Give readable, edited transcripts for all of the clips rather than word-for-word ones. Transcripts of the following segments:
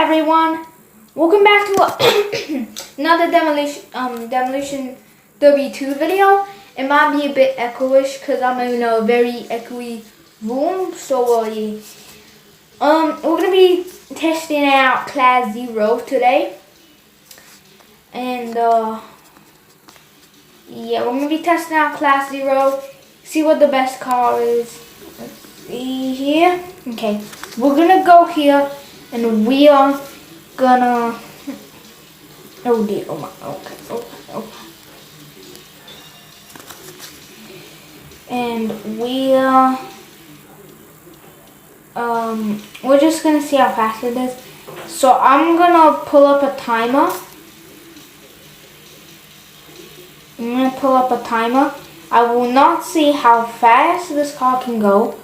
everyone? Welcome back to another demolition W2 video. It might be a bit echoish because I'm in a very echoey room. So yeah. We're gonna be testing out class 0 today, and yeah, we're gonna be testing out class 0. See what the best car is. Let's see here. Okay, we're gonna go here, and we are gonna. Oh dear. Oh my. Okay. And we're just gonna see how fast it is. So I'm gonna pull up a timer. I will not see how fast this car can go,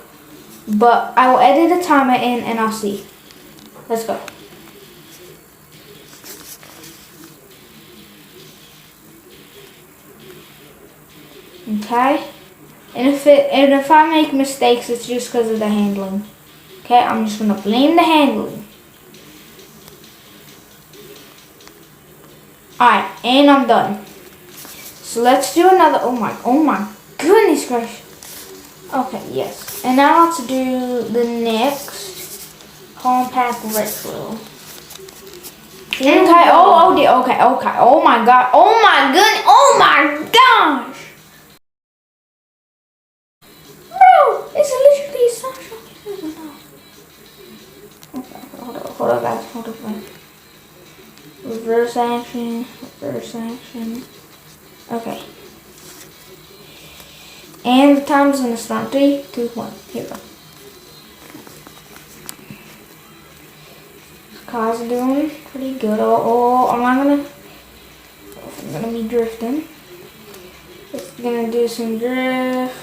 but I will edit the timer in and I'll see. Let's go. Okay. And if I make mistakes, it's just because of the handling. Okay, I'm just gonna blame the handling. Alright, and I'm done. So let's do another. Oh my goodness gracious. Okay, yes. And now let's do the next compact retro. Okay. Oh dear. Okay. Oh my god. Oh my goodness. Oh my gosh. Bro, it's literally so shocking. Okay, hold on, guys. Reverse action. Okay. And the time's gonna start. 3, 2, 1. Here we go. Car's doing pretty good. I'm gonna be drifting. It's gonna do some drift.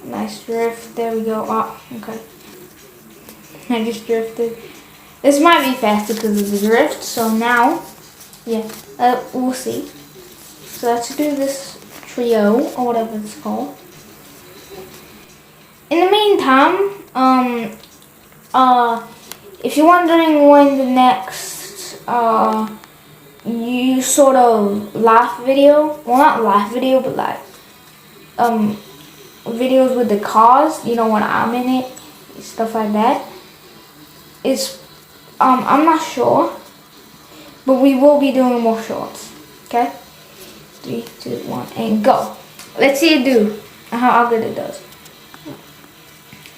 Nice drift. There we go. Oh, okay. I just drifted. This might be faster because of the drift. So now, yeah, we'll see. So let's do this trio or whatever it's called. In the meantime, if you're wondering when the next you sort of live video, well not live video, but like videos with the cars, you know, when I'm in it, stuff like that. It's I'm not sure, but we will be doing more shorts. Okay, 3, 2, 1, and go. Let's see it do how good it does.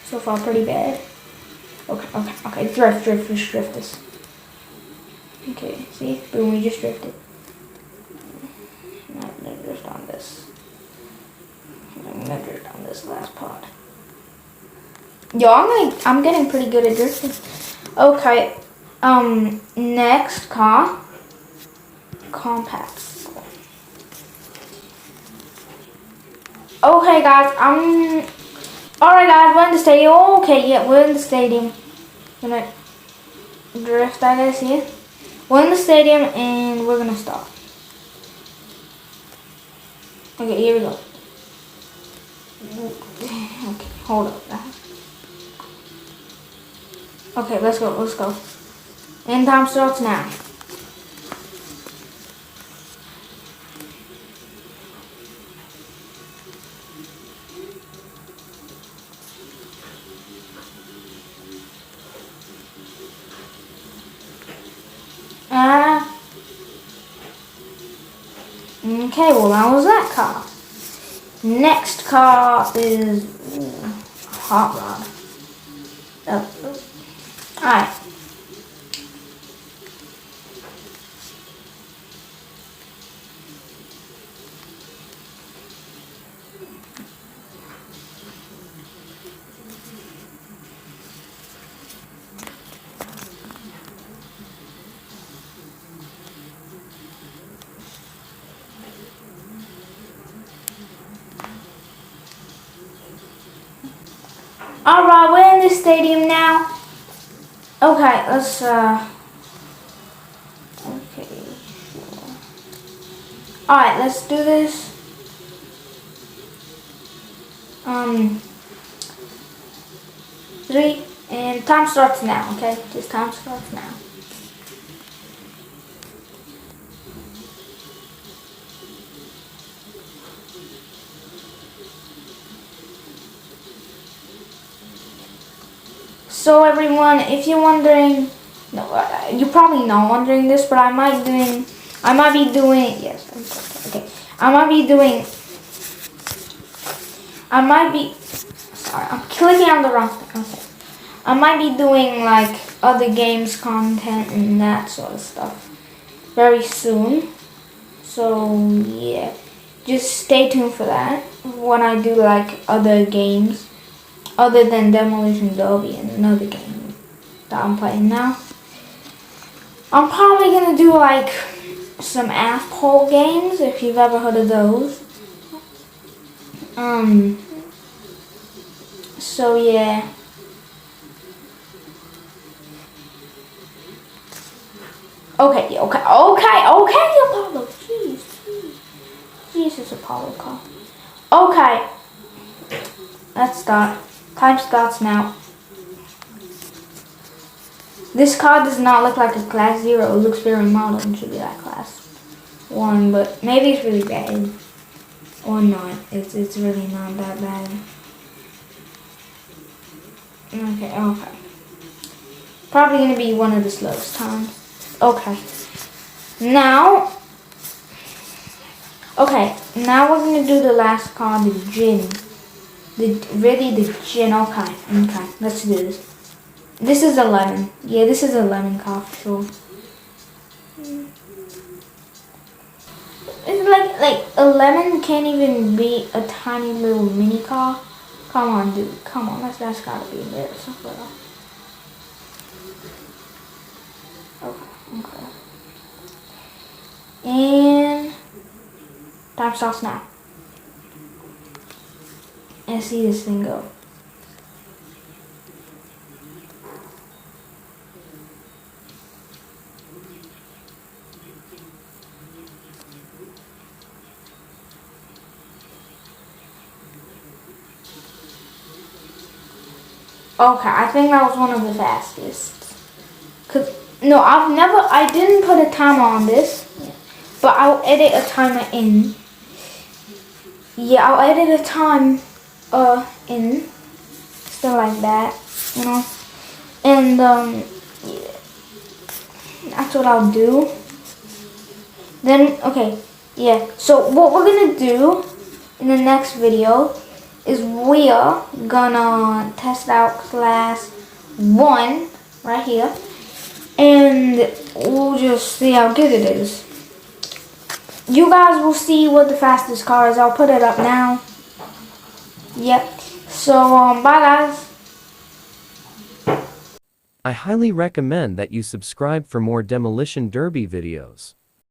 So far, pretty bad. Okay. Drift this. Okay, see, boom, we just drifted. I'm gonna drift on this. I'm gonna drift on this last part. Yo, I'm getting pretty good at drifting. Okay, next car, compact. Okay, guys, alright, guys, we're in the stadium. Okay, yeah, we're in the stadium. Gonna drift, I guess, here. We're in the stadium, and we're gonna stop. Okay, here we go. Okay, hold up. Okay, let's go. And time starts now. Okay, well that was that car. Next car is hot rod. Alright. Alright, we're in the stadium now. Okay, let's okay. Alright, let's do this. 3, And time starts now, okay? Just time starts now. So everyone, if you're wondering, no, you're probably not wondering this, but I might be doing, yes, okay. Sorry, I'm clicking on the wrong thing, okay. I might be doing like other games content and that sort of stuff very soon. So yeah, just stay tuned for that when I do like other games other than Demolition Derby and another game that I'm playing now. I'm probably gonna do like some asshole games if you've ever heard of those. So yeah. Okay, Apollo. Jesus, Apollo call. Okay. Let's start. Time starts now. This car does not look like a class 0. It looks very modern. It should be like class 1, but maybe it's really bad. Or not. It's really not that bad. Okay. Probably gonna be one of the slowest times. Okay. Now we're gonna do the last car, the gin. The gin. Okay, let's do this. This is a lemon. Yeah, this is a lemon car for sure. It's like a lemon can't even be a tiny little mini car. Come on, dude. Come on, that's gotta be there somewhere. Okay. And time starts now. And see this thing go. Okay, I think that was one of the fastest. I didn't put a timer on this, but I'll edit a timer in. Yeah, I'll edit a time in, stuff like that, you know. And yeah, that's what I'll do. Then okay, yeah. So what we're gonna do in the next video is we are gonna test out class 1 right here, and we'll just see how good it is. You guys will see what the fastest car is. I'll put it up now. Yep. So bye guys. I highly recommend that you subscribe for more Demolition Derby videos.